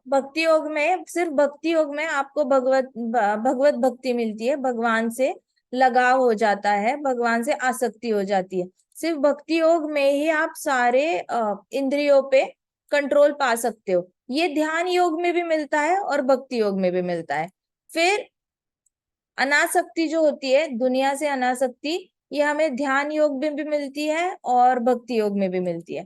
भक्ति योग में, सिर्फ भक्ति योग में आपको भगवत भक्ति मिलती है, भगवान से लगाव हो जाता है, भगवान से आसक्ति हो जाती है। सिर्फ भक्ति योग में ही आप सारे इंद्रियों पे कंट्रोल पा सकते हो। ये ध्यान योग में भी मिलता है और भक्ति योग में भी मिलता है। फिर अनासक्ति जो होती है, दुनिया से अनासक्ति, ये हमें ध्यान योग में भी मिलती है और भक्ति योग में भी मिलती है।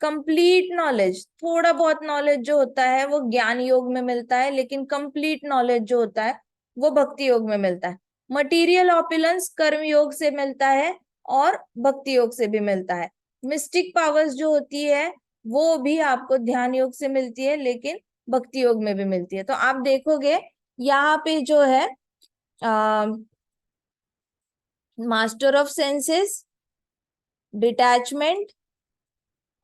कंप्लीट नॉलेज, थोड़ा बहुत नॉलेज जो होता है वो ज्ञान योग में मिलता है, लेकिन कंप्लीट नॉलेज जो होता है वो भक्ति योग में मिलता है। मटीरियल ऑपुलेंस कर्म योग से मिलता है और भक्ति योग से भी मिलता है। मिस्टिक पावर्स जो होती है वो भी आपको ध्यान योग से मिलती है, लेकिन भक्ति योग में भी मिलती है। तो आप देखोगे यहाँ पे जो है मास्टर ऑफ सेंसेस, डिटैचमेंट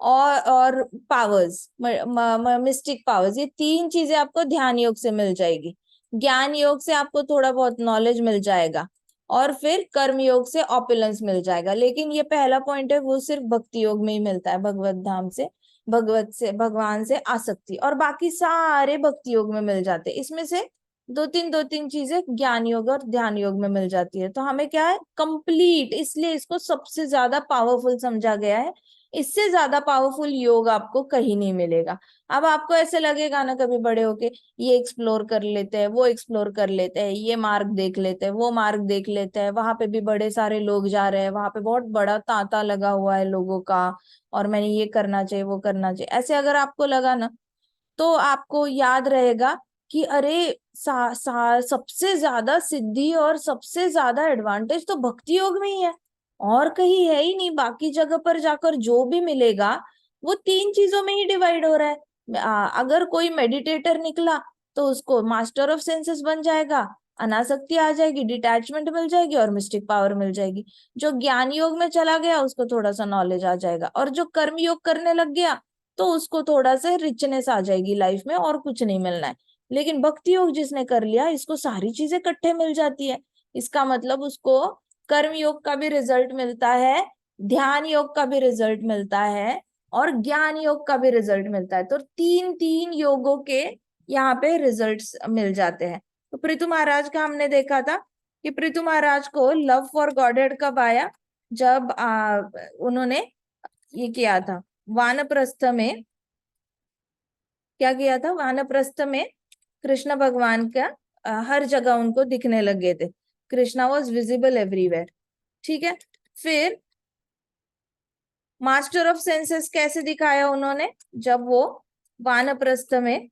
और पावर्स, मिस्टिक पावर्स, ये तीन चीजें आपको ध्यान योग से मिल जाएगी। ज्ञान योग से आपको थोड़ा बहुत नॉलेज मिल जाएगा और फिर कर्म योग से ऑपुलेंस मिल जाएगा। लेकिन ये पहला पॉइंट है वो सिर्फ भक्ति योग में ही मिलता है, भगवत धाम से, भगवान से आसक्ति, और बाकी सारे भक्ति योग में मिल जाते हैं। इसमें से दो तीन चीजें ज्ञान योग और ध्यान योग में मिल जाती है। तो हमें क्या है, कंप्लीट, इसलिए इसको सबसे ज्यादा पावरफुल समझा गया है। इससे ज्यादा पावरफुल योग आपको कहीं नहीं मिलेगा। अब आपको ऐसे लगेगा ना कभी बड़े होके, ये एक्सप्लोर कर लेते हैं, वो एक्सप्लोर कर लेते हैं, ये मार्ग देख लेते हैं, वो मार्ग देख लेते हैं, वहां पे भी बड़े सारे लोग जा रहे हैं, वहां पे बहुत बड़ा तांता लगा हुआ है लोगों का, और मैंने ये करना चाहिए, वो करना चाहिए, ऐसे अगर आपको लगा ना, तो आपको याद रहेगा कि अरे सबसे ज्यादा सिद्धि और सबसे ज्यादा एडवांटेज तो भक्ति योग में ही है, और कहीं है ही नहीं। बाकी जगह पर जाकर जो भी मिलेगा वो तीन चीजों में ही डिवाइड हो रहा है। अगर कोई मेडिटेटर निकला तो उसको मास्टर ऑफ सेंसेस बन जाएगा, अनासक्ति आ जाएगी, डिटैचमेंट मिल जाएगी और मिस्टिक पावर मिल जाएगी। जो ज्ञान योग में चला गया उसको थोड़ा सा नॉलेज आ जाएगा, और जो कर्म योग करने लग गया तो उसको थोड़ा सा रिचनेस आ जाएगी लाइफ में, और कुछ नहीं मिलना है। लेकिन भक्ति योग जिसने कर लिया, इसको सारी चीजें इकट्ठे मिल जाती है। इसका मतलब उसको कर्म योग का भी रिजल्ट मिलता है, ध्यान योग का भी रिजल्ट मिलता है, और ज्ञान योग का भी रिजल्ट मिलता है। तो तीन तीन योगों के यहाँ पे रिजल्ट्स मिल जाते हैं। तो पृथु महाराज का हमने देखा था कि पृथु महाराज को लव फॉर गॉडेड कब आया, जब उन्होंने ये किया था वानप्रस्थ में। क्या किया था वानप्रस्थ में? कृष्ण भगवान का हर जगह उनको दिखने लगे थे, कृष्णा वॉज विजिबल एवरीवेयर। ठीक है। फिर मास्टर ऑफ सेंसेस कैसे दिखाया उन्होंने, जब वो वानप्रस्थ में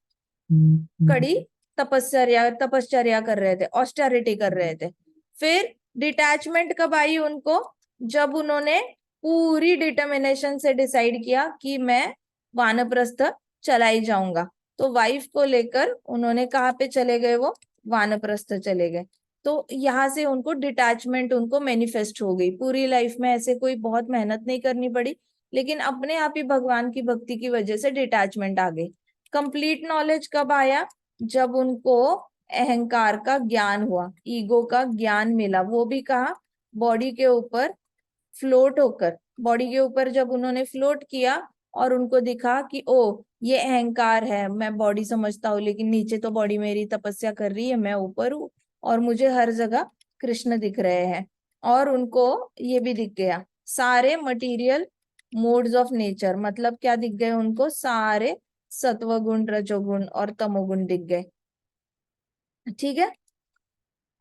कड़ी तपश्चर्या कर रहे थे, ऑस्टेरिटी कर रहे थे। फिर डिटैचमेंट कब आई उनको, जब उन्होंने पूरी डिटर्मिनेशन से डिसाइड किया कि मैं वानप्रस्थ चला ही जाऊंगा। तो वाइफ को लेकर उन्होंने कहाँ पे चले गए, वो वानप्रस्थ चले गए। तो यहाँ से उनको डिटैचमेंट उनको मैनिफेस्ट हो गई। पूरी लाइफ में ऐसे कोई बहुत मेहनत नहीं करनी पड़ी, लेकिन अपने आप ही भगवान की भक्ति की वजह से डिटैचमेंट आ गई। कंप्लीट नॉलेज कब आया, जब उनको अहंकार का ज्ञान हुआ, ईगो का ज्ञान मिला, वो भी कहा बॉडी के ऊपर फ्लोट होकर। बॉडी के ऊपर जब उन्होंने फ्लोट किया और उनको दिखा कि ओ ये अहंकार है, मैं बॉडी समझता हूँ लेकिन नीचे तो बॉडी मेरी तपस्या कर रही है, मैं ऊपर हूँ और मुझे हर जगह कृष्ण दिख रहे हैं। और उनको ये भी दिख गया सारे मटेरियल मोड्स ऑफ नेचर, मतलब क्या दिख गए उनको, सारे सत्वगुण, रजोगुण और तमोगुण दिख गए। ठीक है।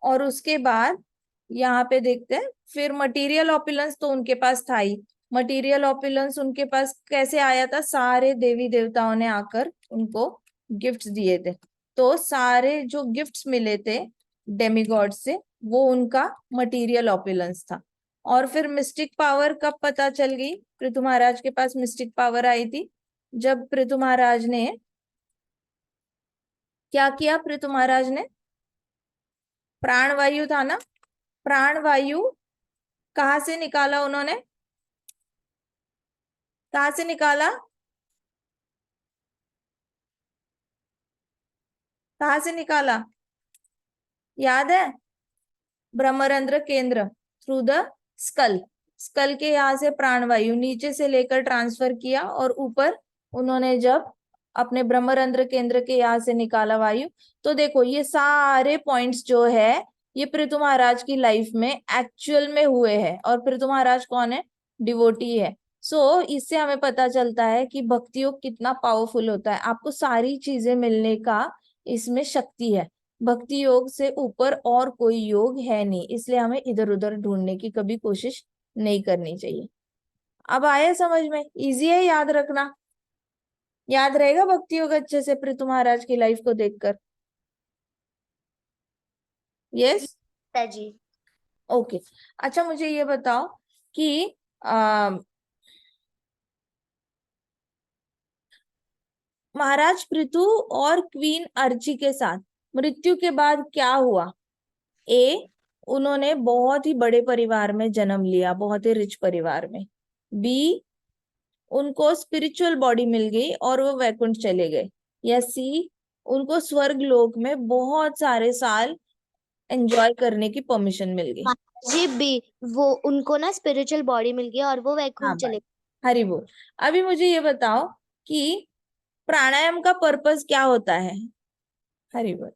और उसके बाद यहाँ पे देखते हैं, फिर मटेरियल ऑपुलेंस तो उनके पास था ही। मटेरियल ऑपुलेंस उनके पास कैसे आया था, सारे देवी देवताओं ने आकर उनको गिफ्ट्स दिए थे। तो सारे जो गिफ्ट्स मिले थे डेमीगॉड से, वो उनका मटेरियल ऑपुलेंस था। और फिर मिस्टिक पावर कब पता चल गई पृथु महाराज के पास मिस्टिक पावर आई थी, जब पृथु महाराज ने क्या किया, पृथु महाराज ने प्राणवायु था ना, प्राणवायु कहाँ से निकाला उन्होंने, कहाँ से निकाला, कहाँ से निकाला, याद है? ब्रह्मरंध्र केंद्र, थ्रू द स्कल। स्कल के यहाँ से प्राणवायु नीचे से लेकर ट्रांसफर किया, और ऊपर उन्होंने जब अपने ब्रह्मरंध्र केंद्र के यहाँ से निकाला वायु। तो देखो ये सारे पॉइंट्स जो है ये पृथु महाराज की लाइफ में एक्चुअल में हुए हैं, और पृथु महाराज कौन है? डिवोटी है। सो इससे हमें पता चलता है कि भक्ति योग कितना पावरफुल होता है। आपको सारी चीजें मिलने का इसमें शक्ति है। भक्ति योग से ऊपर और कोई योग है नहीं, इसलिए हमें इधर उधर ढूंढने की कभी कोशिश नहीं करनी चाहिए। अब आया समझ में? इजी है, याद रखना। याद रहेगा भक्ति योग अच्छे से पृथु महाराज की लाइफ को देखकर? यस। जी। ओके। अच्छा मुझे ये बताओ कि आ, महाराज पृथु और क्वीन अर्ची के साथ मृत्यु के बाद क्या हुआ? ए, उन्होंने बहुत ही बड़े परिवार में जन्म लिया, बहुत ही रिच परिवार में। बी, उनको स्पिरिचुअल बॉडी मिल गई और वो वैकुंठ चले गए। या सी, उनको स्वर्ग लोक में बहुत सारे साल एंजॉय करने की परमिशन मिल गई। जी बी, वो उनको ना स्पिरिचुअल बॉडी मिल गया और वो हाँ वैकुंठ भाई, चले। हरि बोल। अभी मुझे ये बताओ कि प्राणायाम का पर्पस क्या होता है? हरि बोल।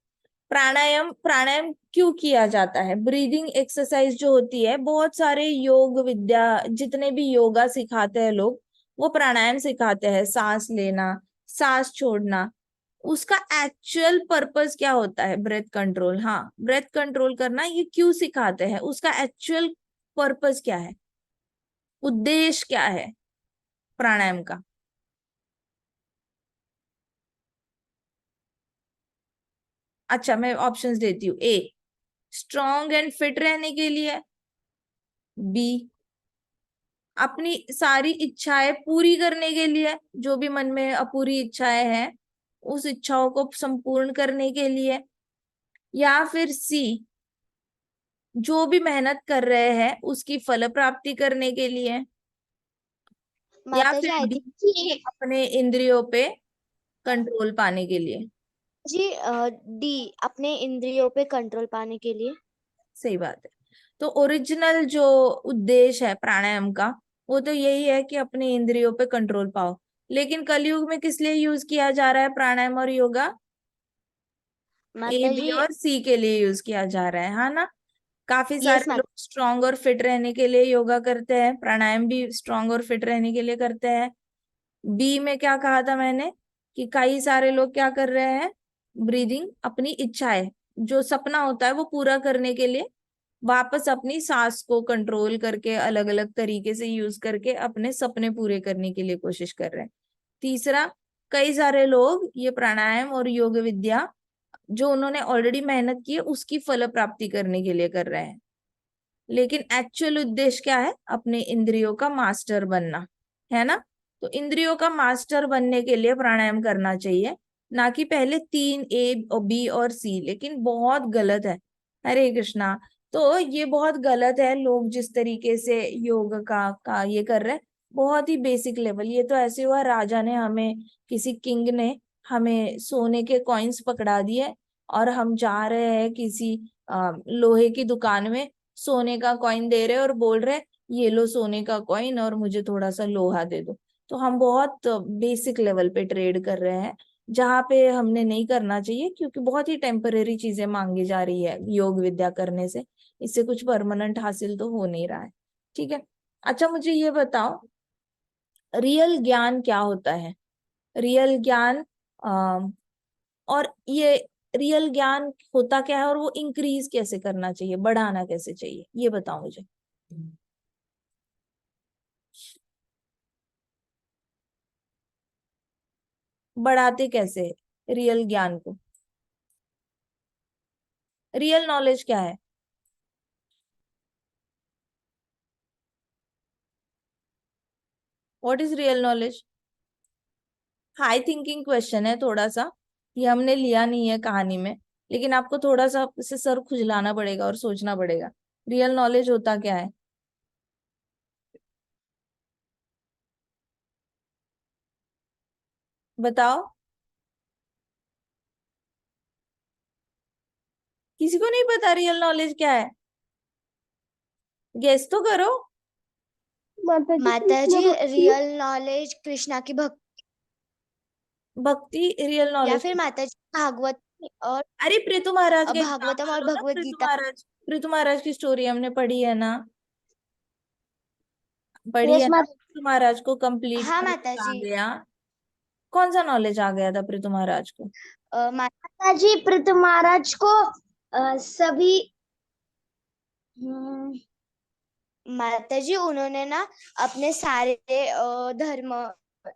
प्राणायाम प्राणायाम क्यों किया जाता है? ब्रीदिंग एक्सरसाइज जो होती है, बहुत सारे योग विद्या जितने भी योगा सिखाते हैं लोग, वो प्राणायाम सिखाते हैं। सांस लेना, सांस छोड़ना, उसका एक्चुअल पर्पस क्या होता है? Breath control. हाँ, ब्रेथ कंट्रोल करना ये क्यों सिखाते हैं? उसका एक्चुअल पर्पस क्या है? उद्देश्य क्या है प्राणायाम का? अच्छा मैं ऑप्शंस देती हूँ। ए, स्ट्रॉन्ग एंड फिट रहने के लिए। बी, अपनी सारी इच्छाएं पूरी करने के लिए, जो भी मन में अपूरी इच्छाएं हैं उस इच्छाओं को संपूर्ण करने के लिए। या फिर सी, जो भी मेहनत कर रहे हैं उसकी फल प्राप्ति करने के लिए। या माता जी फिर आई डी, थिंक अपने इंद्रियों पे कंट्रोल पाने के लिए। जी डी, अपने इंद्रियों पे कंट्रोल पाने के लिए। सही बात है। तो ओरिजिनल जो उद्देश्य है प्राणायाम का वो तो यही है कि अपने इंद्रियों पे कंट्रोल पाओ। लेकिन कलयुग में किस लिए यूज किया जा रहा है प्राणायाम और योगा? ए, माता बी जी। और सी के लिए यूज किया जा रहा है, हाँ ना? काफी यस सारे माता। लोग स्ट्रांग और फिट रहने के लिए योगा करते हैं, प्राणायाम भी स्ट्रांग और फिट रहने के लिए करते हैं। बी में क्या कहा था मैंने? कि कई सारे लोग क्या कर रहे हैं? ब्रीदिंग, अपनी इच्छाएं, जो सपना होता है वो पूरा करने के लिए वापस अपनी सांस को कंट्रोल करके अलग अलग तरीके से यूज करके अपने सपने पूरे करने के लिए कोशिश कर रहे हैं। तीसरा, कई सारे लोग ये प्राणायाम और योग विद्या जो उन्होंने ऑलरेडी मेहनत की है उसकी फल प्राप्ति करने के लिए कर रहे हैं। लेकिन एक्चुअल उद्देश्य क्या है? अपने इंद्रियों का मास्टर बनना, है ना? तो इंद्रियों का मास्टर बनने के लिए प्राणायाम करना चाहिए, ना कि पहले तीन, ए और बी और सी। लेकिन बहुत गलत है। हरे कृष्णा। तो ये बहुत गलत है, लोग जिस तरीके से योग का ये कर रहे हैं, बहुत ही बेसिक लेवल। ये तो ऐसे हुआ राजा ने हमें, किसी किंग ने हमें सोने के कॉइन्स पकड़ा दिए और हम जा रहे हैं किसी लोहे की दुकान में, सोने का कॉइन दे रहे और बोल रहे ये लो सोने का कॉइन और मुझे थोड़ा सा लोहा दे दो। तो हम बहुत बेसिक लेवल पे ट्रेड कर रहे हैं, जहाँ पे हमने नहीं करना चाहिए, क्योंकि बहुत ही टेम्परेरी चीजें मांगी जा रही है योग विद्या करने से। इससे कुछ परमानेंट हासिल तो हो नहीं रहा है। ठीक है। अच्छा मुझे ये बताओ, रियल ज्ञान क्या होता है? रियल ज्ञान, और ये रियल ज्ञान होता क्या है और वो इंक्रीज कैसे करना चाहिए, बढ़ाना कैसे चाहिए, ये बताओ मुझे। बढ़ाते कैसे रियल ज्ञान को? रियल नॉलेज क्या है? What is real knowledge? High thinking question है थोड़ा सा, ये हमने लिया नहीं है कहानी में, लेकिन आपको थोड़ा सा इसे सर खुजलाना पड़ेगा और सोचना पड़ेगा। रियल नॉलेज होता क्या है? बताओ। किसी को नहीं पता रियल नॉलेज क्या है? गेस तो करो। माता जी रियल नॉलेज कृष्णा की भक्ति। भक्ति रियल या नॉलेज। फिर माताजी भागवत और अरे पृथु महाराज का भागवतम एग्जाम्पल और लो ना, भगवत पृथु गीता। महाराज, पृथु महाराज की स्टोरी हमने पढ़ी है ना, पढ़ी है यस ना, माता। पृथु महाराज को कंप्लीट हाँ नॉलेज आ माताजी। गया। कौन सा नॉलेज आ गया था पृथु महाराज को? माताजी पृथु महाराज को सभी माताजी उन्होंने ना अपने सारे धर्म,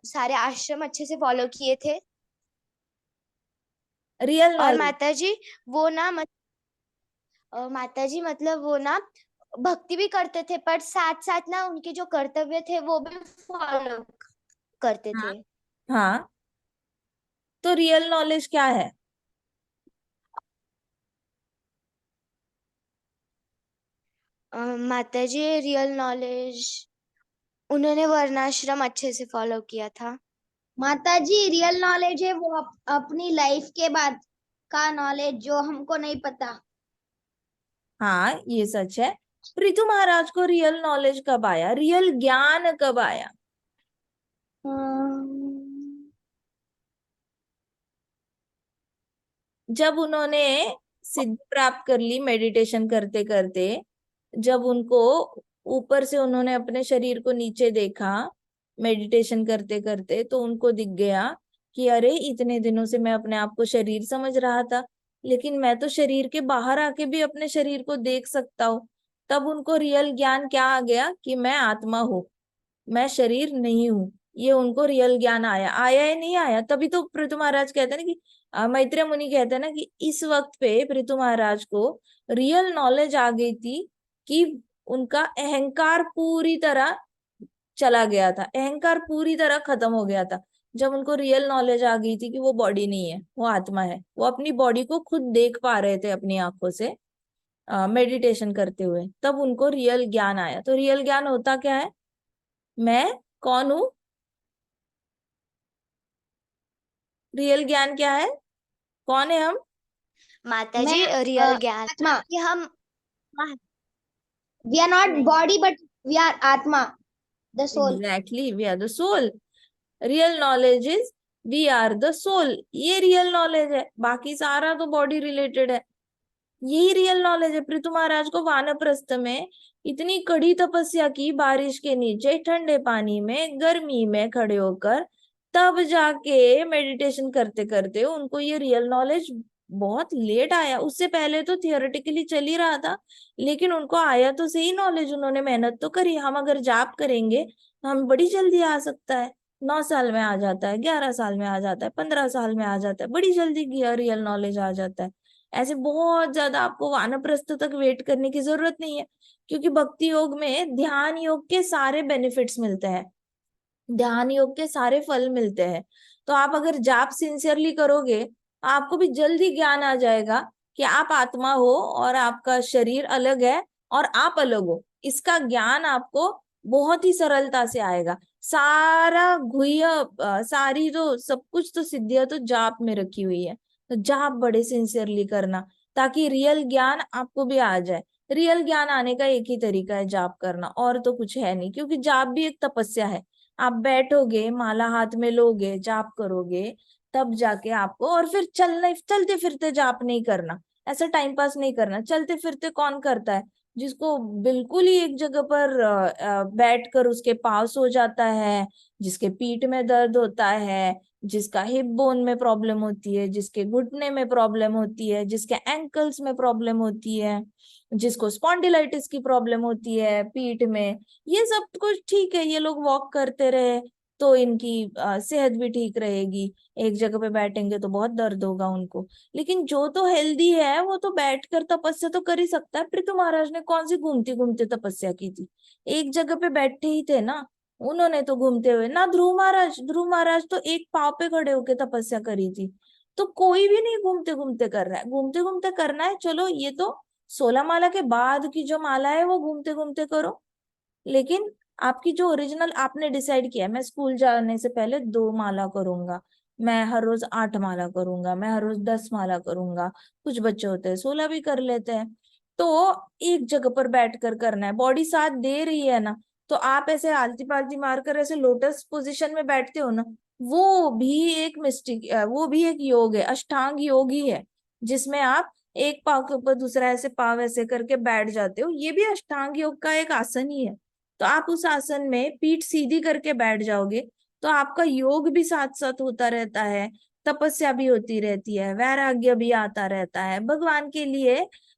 सारे आश्रम अच्छे से फॉलो किए थे। रियल और नॉलेज। माताजी वो ना माताजी मतलब वो ना भक्ति भी करते थे, पर साथ साथ ना उनके जो कर्तव्य थे वो भी फॉलो करते हाँ थे। हाँ, तो रियल नॉलेज क्या है? माताजी रियल नॉलेज, उन्होंने वर्णाश्रम अच्छे से फॉलो किया था। माताजी रियल नॉलेज है वो अपनी लाइफ के बाद का नॉलेज जो हमको नहीं पता। हाँ ये सच है। पृथु महाराज को रियल नॉलेज कब आया, रियल ज्ञान कब आया? जब उन्होंने सिद्धि प्राप्त कर ली मेडिटेशन करते करते, जब उनको ऊपर से उन्होंने अपने शरीर को नीचे देखा मेडिटेशन करते करते, तो उनको दिख गया कि अरे इतने दिनों से मैं अपने आप को शरीर समझ रहा था, लेकिन मैं तो शरीर के बाहर आके भी अपने शरीर को देख सकता हूँ। तब उनको रियल ज्ञान क्या आ गया कि मैं आत्मा हूँ, मैं शरीर नहीं हूँ। ये उनको रियल ज्ञान आया, आया या नहीं आया? तभी तो पृथु महाराज कहते हैं ना कि मैत्रेय मुनि कहते हैं ना कि इस वक्त पे पृथु महाराज को रियल नॉलेज आ गई थी कि उनका अहंकार पूरी तरह चला गया था, अहंकार पूरी तरह खत्म हो गया था। जब उनको रियल नॉलेज आ गई थी कि वो बॉडी नहीं है, वो आत्मा है, वो अपनी बॉडी को खुद देख पा रहे थे अपनी आंखों से मेडिटेशन करते हुए, तब उनको रियल ज्ञान आया। तो रियल ज्ञान होता क्या है? मैं कौन हूं? रियल ज्ञान क्या है? कौन है हम? माताजी मैं रियल ज्ञान आत्मा। कि हम वी आर नॉट नहीं, बॉडी बट वी आर आत्मा, the soul. Exactly, we are the soul. Real knowledge is we are the soul, ये रियल नॉलेज है। बाकी सारा तो बॉडी रिलेटेड है, यही रियल नॉलेज है। पृथु महाराज को वानप्रस्थ में इतनी कड़ी तपस्या की, बारिश के नीचे ठंडे पानी में गर्मी में खड़े होकर, तब जाके मेडिटेशन करते करते उनको ये रियल नॉलेज बहुत लेट आया। उससे पहले तो थियोरेटिकली चल ही रहा था, लेकिन उनको आया तो सही नॉलेज, उन्होंने मेहनत तो करी। हम अगर जाप करेंगे तो हम बड़ी जल्दी आ सकता है, 9 साल में आ जाता है, 11 साल में आ जाता है, 15 साल में आ जाता है, बड़ी जल्दी रियल नॉलेज आ जाता है। ऐसे बहुत ज्यादा आपको वानप्रस्थ तक वेट करने की जरूरत नहीं है, क्योंकि भक्ति योग में ध्यान योग के सारे बेनिफिट्स मिलते हैं, ध्यान योग के सारे फल मिलते हैं। तो आप अगर जाप सिंसियरली करोगे, आपको भी जल्दी ज्ञान आ जाएगा कि आप आत्मा हो और आपका शरीर अलग है और आप अलग हो। इसका ज्ञान आपको बहुत ही सरलता से आएगा। सारा गुह्य सारी तो सब कुछ तो सिद्धियां तो जाप में रखी हुई है। तो जाप बड़े सिंसियरली करना, ताकि रियल ज्ञान आपको भी आ जाए। रियल ज्ञान आने का एक ही तरीका है, जाप करना, और तो कुछ है नहीं, क्योंकि जाप भी एक तपस्या है। आप बैठोगे, माला हाथ में लोगे, जाप करोगे, तब जाके आपको, और फिर चलने चलते फिरते जाप नहीं करना, ऐसा टाइम पास नहीं करना। चलते फिरते कौन करता है? जिसको बिल्कुल ही एक जगह पर बैठ कर उसके पाँव सो जाता है, जिसके पीठ में दर्द होता है, जिसका हिप बोन में प्रॉब्लम होती है, जिसके घुटने में प्रॉब्लम होती है, जिसके एंकल्स में प्रॉब्लम होती है, जिसको स्पॉन्डिलाइटिस की प्रॉब्लम होती है पीठ में, ये सब कुछ ठीक है, ये लोग वॉक करते रहे तो इनकी सेहत भी ठीक रहेगी। एक जगह पे बैठेंगे तो बहुत दर्द होगा उनको, लेकिन जो तो हेल्दी है वो तो बैठकर तपस्या तो कर ही सकता है। पृथु महाराज ने कौन सी घूमते घूमते तपस्या की थी? एक जगह पे बैठे ही थे ना, उन्होंने तो घूमते हुए ना। ध्रुव महाराज, ध्रुव महाराज तो एक पाव पे खड़े होके तपस्या करी थी। तो कोई भी नहीं घूमते घूमते कर रहा है, घूमते घूमते करना है चलो, ये तो 16 माला के बाद की जो माला है वो घूमते घूमते करो। लेकिन आपकी जो ओरिजिनल आपने डिसाइड किया है, मैं स्कूल जाने से पहले 2 माला करूंगा, मैं हर रोज 8 माला करूंगा, मैं हर रोज 10 माला करूंगा, कुछ बच्चे होते हैं 16 भी कर लेते हैं, तो एक जगह पर बैठकर करना है, बॉडी साथ दे रही है ना। तो आप ऐसे आलती पालती मारकर ऐसे लोटस पोजीशन में बैठते हो ना, वो भी एक मिस्टिक, वो भी एक योग है, अष्टांग योग ही है, जिसमें आप एक पाव के ऊपर दूसरा ऐसे पाव ऐसे करके बैठ जाते हो। ये भी अष्टांग योग का एक आसन ही है। तो आप उस आसन में पीठ सीधी करके बैठ जाओगे तो आपका योग भी साथ साथ होता रहता है, तपस्या भी होती रहती है, वैराग्य भी आता रहता है, भगवान के लिए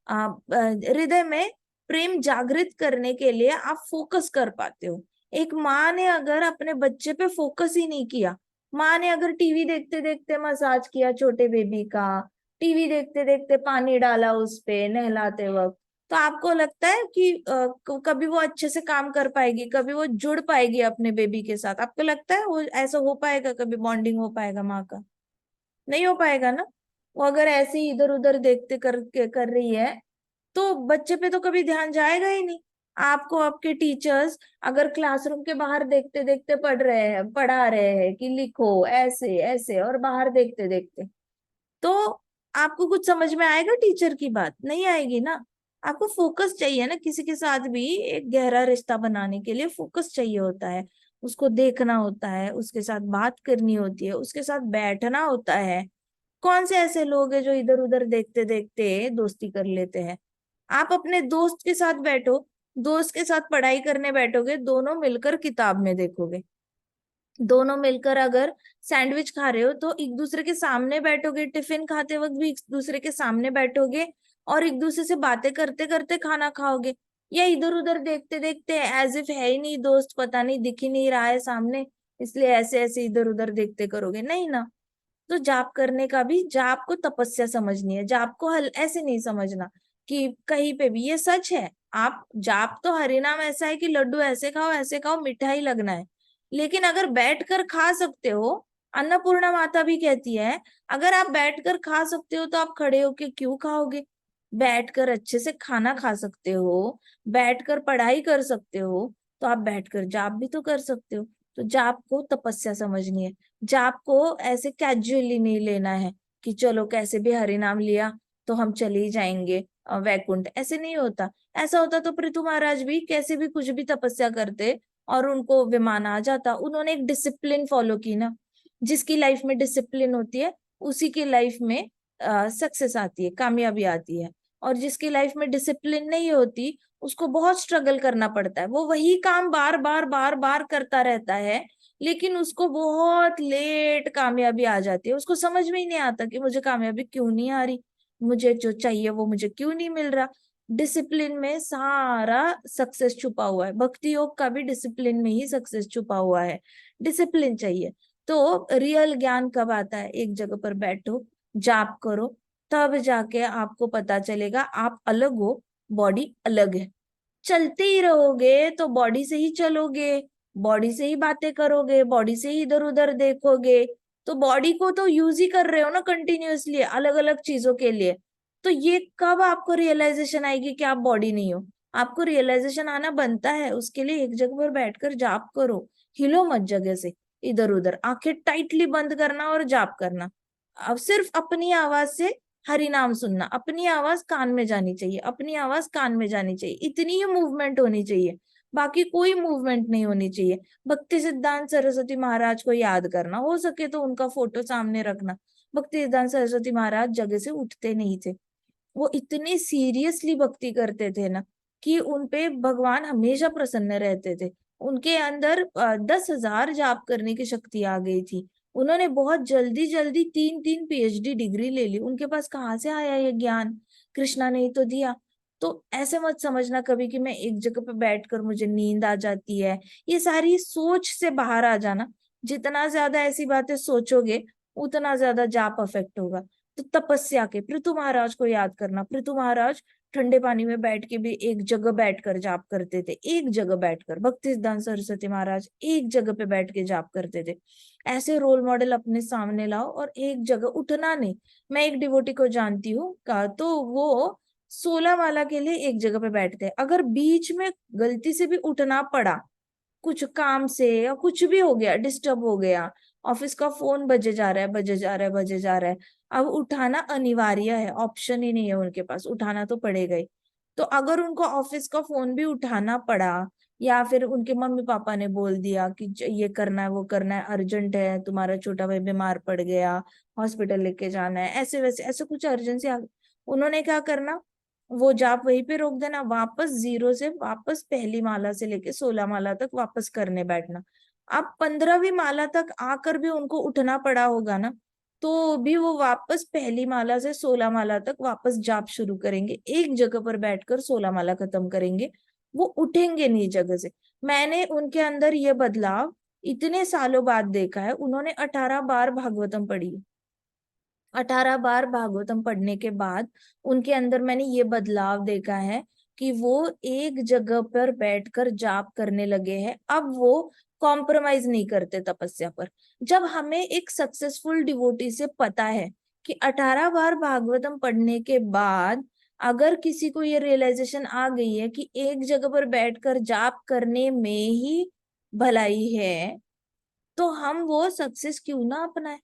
हृदय में प्रेम जागृत करने के लिए आप फोकस कर पाते हो। एक माँ ने अगर अपने बच्चे पे फोकस ही नहीं किया, माँ ने अगर टीवी देखते देखते मसाज किया छोटे बेबी का, टीवी देखते देखते पानी डाला उस पे नहलाते वक्त, तो आपको लगता है कि कभी वो अच्छे से काम कर पाएगी, कभी वो जुड़ पाएगी अपने बेबी के साथ? आपको लगता है वो ऐसा हो पाएगा, कभी बॉन्डिंग हो पाएगा माँ का? नहीं हो पाएगा ना। वो अगर ऐसे ही इधर उधर देखते कर रही है तो बच्चे पे तो कभी ध्यान जाएगा ही नहीं। आपको आपके टीचर्स अगर क्लासरूम के बाहर देखते देखते पढ़ा रहे हैं कि लिखो ऐसे ऐसे, और बाहर देखते देखते, तो आपको कुछ समझ में आएगा टीचर की बात? नहीं आएगी ना। आपको फोकस चाहिए ना, किसी के साथ भी एक गहरा रिश्ता बनाने के लिए फोकस चाहिए होता है। उसको देखना होता है, उसके साथ बात करनी होती है, उसके साथ बैठना होता है। कौन से ऐसे लोग हैं जो इधर उधर देखते देखते दोस्ती कर लेते हैं? आप अपने दोस्त के साथ बैठो, दोस्त के साथ पढ़ाई करने बैठोगे, दोनों मिलकर किताब में देखोगे। दोनों मिलकर अगर सैंडविच खा रहे हो तो एक दूसरे के सामने बैठोगे, टिफिन खाते वक्त भी एक दूसरे के सामने बैठोगे और एक दूसरे से बातें करते करते खाना खाओगे। या इधर उधर देखते देखते एज इफ है ही नहीं दोस्त, पता नहीं दिख ही नहीं रहा है सामने, इसलिए ऐसे ऐसे इधर उधर देखते करोगे? नहीं ना। तो जाप करने का भी, जाप को तपस्या समझनी है, जाप को हल ऐसे नहीं समझना कि कहीं पे भी। ये सच है, आप जाप तो हरिनाम ऐसा है कि लड्डू ऐसे खाओ मिठाई लगना है, लेकिन अगर बैठकर खा सकते हो, अन्नपूर्णा माता भी कहती है अगर आप बैठकर खा सकते हो तो आप खड़े होके क्यों खाओगे? बैठकर अच्छे से खाना खा सकते हो, बैठकर पढ़ाई कर सकते हो, तो आप बैठकर जाप भी तो कर सकते हो। तो जाप को तपस्या समझनी है। जाप को ऐसे कैजुअली नहीं लेना है कि चलो कैसे भी हरि नाम लिया तो हम चले ही जाएंगे वैकुंठ, ऐसे नहीं होता। ऐसा होता तो पृथु महाराज भी कैसे भी कुछ भी तपस्या करते और उनको विमान आ जाता। उन्होंने एक डिसिप्लिन फॉलो की ना। जिसकी लाइफ में डिसिप्लिन होती है उसी की लाइफ में सक्सेस आती है, कामयाबी आती है। और जिसकी लाइफ में डिसिप्लिन नहीं होती उसको बहुत स्ट्रगल करना पड़ता है। वो वही काम बार बार बार बार करता रहता है, लेकिन उसको बहुत लेट कामयाबी आ जाती है। उसको समझ में ही नहीं आता कि मुझे कामयाबी क्यों नहीं आ रही, मुझे जो चाहिए वो मुझे क्यों नहीं मिल रहा। डिसिप्लिन में सारा सक्सेस छुपा हुआ है। भक्ति योग का भी डिसिप्लिन में ही सक्सेस छुपा हुआ है। डिसिप्लिन चाहिए। तो रियल ज्ञान कब आता है? एक जगह पर बैठो, जाप करो, तब जाके आपको पता चलेगा आप अलग हो, बॉडी अलग है। चलते ही रहोगे तो बॉडी से ही चलोगे, बॉडी से ही बातें करोगे, बॉडी से ही इधर उधर देखोगे, तो बॉडी को तो यूज ही कर रहे हो ना कंटिन्यूअसली अलग अलग चीजों के लिए। तो ये कब आपको रियलाइजेशन आएगी कि आप बॉडी नहीं हो? आपको रियलाइजेशन आना बनता है, उसके लिए एक जगह पर बैठकर जाप करो। हिलो मत जगह से इधर उधर, आंखें टाइटली बंद करना और जाप करना। अब सिर्फ अपनी आवाज से हरि नाम सुनना, अपनी आवाज कान में जानी चाहिए, अपनी आवाज कान में जानी चाहिए, इतनी ही मूवमेंट होनी चाहिए, बाकी कोई मूवमेंट नहीं होनी चाहिए। भक्ति सिद्धांत सरस्वती महाराज को याद करना, हो सके तो उनका फोटो सामने रखना। भक्ति सिद्धांत सरस्वती महाराज जगह से उठते नहीं थे। वो इतने सीरियसली भक्ति करते थे ना कि उनपे भगवान हमेशा प्रसन्न रहते थे। उनके अंदर 10,000 जाप करने की शक्ति आ गई थी। उन्होंने बहुत जल्दी जल्दी 3-3 PhD डिग्री ले ली। उनके पास कहाँ से आया ये ज्ञान? कृष्णा ने ही तो दिया। तो ऐसे मत समझना कभी कि मैं एक जगह पे बैठकर मुझे नींद आ जाती है। ये सारी सोच से बाहर आ जाना। जितना ज्यादा ऐसी बातें सोचोगे उतना ज्यादा जाप अफेक्ट होगा। तो तपस्या के पृथु महाराज को याद करना। पृथु महाराज ठंडे पानी में बैठ के भी एक जगह बैठकर जाप करते थे, एक जगह बैठकर। भक्ति सिद्धांत सरस्वती महाराज एक जगह पे बैठ के जाप करते थे। ऐसे रोल मॉडल अपने सामने लाओ और एक जगह उठना नहीं। मैं एक डिवोटी को जानती हूँ का, तो वो 16 माला के लिए एक जगह पे बैठते हैं। अगर बीच में गलती से भी उठना पड़ा, कुछ काम से या कुछ भी हो गया, डिस्टर्ब हो गया, ऑफिस का फोन बजे जा रहा है बजे जा रहा है बजे जा रहा है, अब उठाना अनिवार्य है, ऑप्शन ही नहीं है उनके पास, उठाना तो पड़ेगा ही। तो अगर उनको ऑफिस का फोन भी उठाना पड़ा या फिर उनके मम्मी पापा ने बोल दिया कि ये करना है, वो करना है, अर्जेंट है, तुम्हारा छोटा भाई बीमार पड़ गया, हॉस्पिटल लेके जाना है, ऐसे वैसे ऐसे कुछ अर्जेंसी आ गई, उन्होंने क्या करना, वो जाप वहीं पे रोक देना, वापस जीरो से वापस पहली माला से लेके 16 माला तक वापस करने बैठना। अब 15वीं माला तक आकर भी उनको उठना पड़ा होगा ना, तो भी वो वापस पहली माला से 16 माला तक वापस जाप शुरू करेंगे, एक जगह पर बैठकर 16 माला खत्म करेंगे, वो उठेंगे नहीं जगह से। मैंने उनके अंदर ये बदलाव इतने सालों बाद देखा है। उन्होंने 18 बार भागवतम पढ़ी, 18 बार भागवतम पढ़ने के बाद उनके अंदर मैंने ये बदलाव देखा है कि वो एक जगह पर बैठकर जाप करने लगे हैं। अब वो कॉम्प्रोमाइज नहीं करते तपस्या पर। जब हमें एक सक्सेसफुल डिवोटी से पता है कि 18 बार भागवतम पढ़ने के बाद अगर किसी को ये रियलाइजेशन आ गई है कि एक जगह पर बैठकर जाप करने में ही भलाई है, तो हम वो सक्सेस क्यों ना अपनाएं।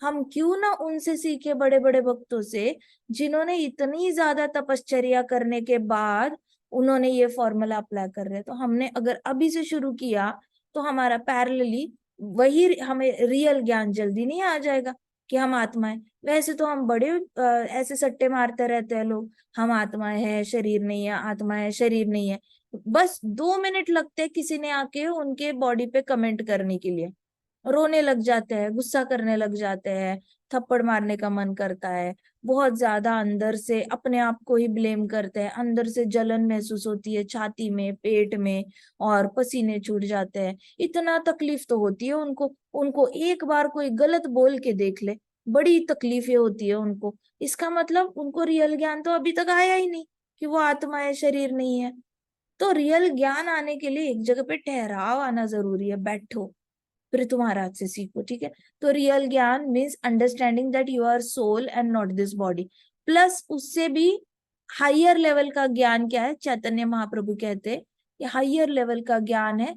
हम क्यों ना उनसे सीखे, बड़े बड़े भक्तों से, जिन्होंने इतनी ज्यादा तपश्चर्या करने के बाद उन्होंने ये फॉर्मूला अप्लाई कर रहे हैं। तो हमने अगर अभी से शुरू किया तो हमारा पैरेलली वही हमें रियल ज्ञान जल्दी नहीं आ जाएगा कि हम आत्मा है। वैसे तो हम बड़े ऐसे सट्टे मारते रहते हैं लोग, हम आत्मा है शरीर नहीं है, आत्मा है शरीर नहीं है। बस 2 मिनट लगते हैं किसी ने आके उनके बॉडी पे कमेंट करने के लिए, रोने लग जाते हैं, गुस्सा करने लग जाते हैं, थप्पड़ मारने का मन करता है, बहुत ज्यादा अंदर से अपने आप को ही ब्लेम करते हैं, अंदर से जलन महसूस होती है छाती में, पेट में, और पसीने छूट जाते हैं। इतना तकलीफ तो होती है उनको। उनको एक बार कोई गलत बोल के देख ले, बड़ी तकलीफें होती है उनको। इसका मतलब उनको रियल ज्ञान तो अभी तक आया ही नहीं कि वो आत्मा है शरीर नहीं है। तो रियल ज्ञान आने के लिए एक जगह पे ठहराव आना जरूरी है, बैठो फिर तुम महाराज से सीखो, ठीक है। तो रियल ज्ञान means understanding that you are soul and not this body. Plus उससे भी हाइयर लेवल का ज्ञान क्या है, चैतन्य महाप्रभु कहते हैं ये हाइयर लेवल का ज्ञान है।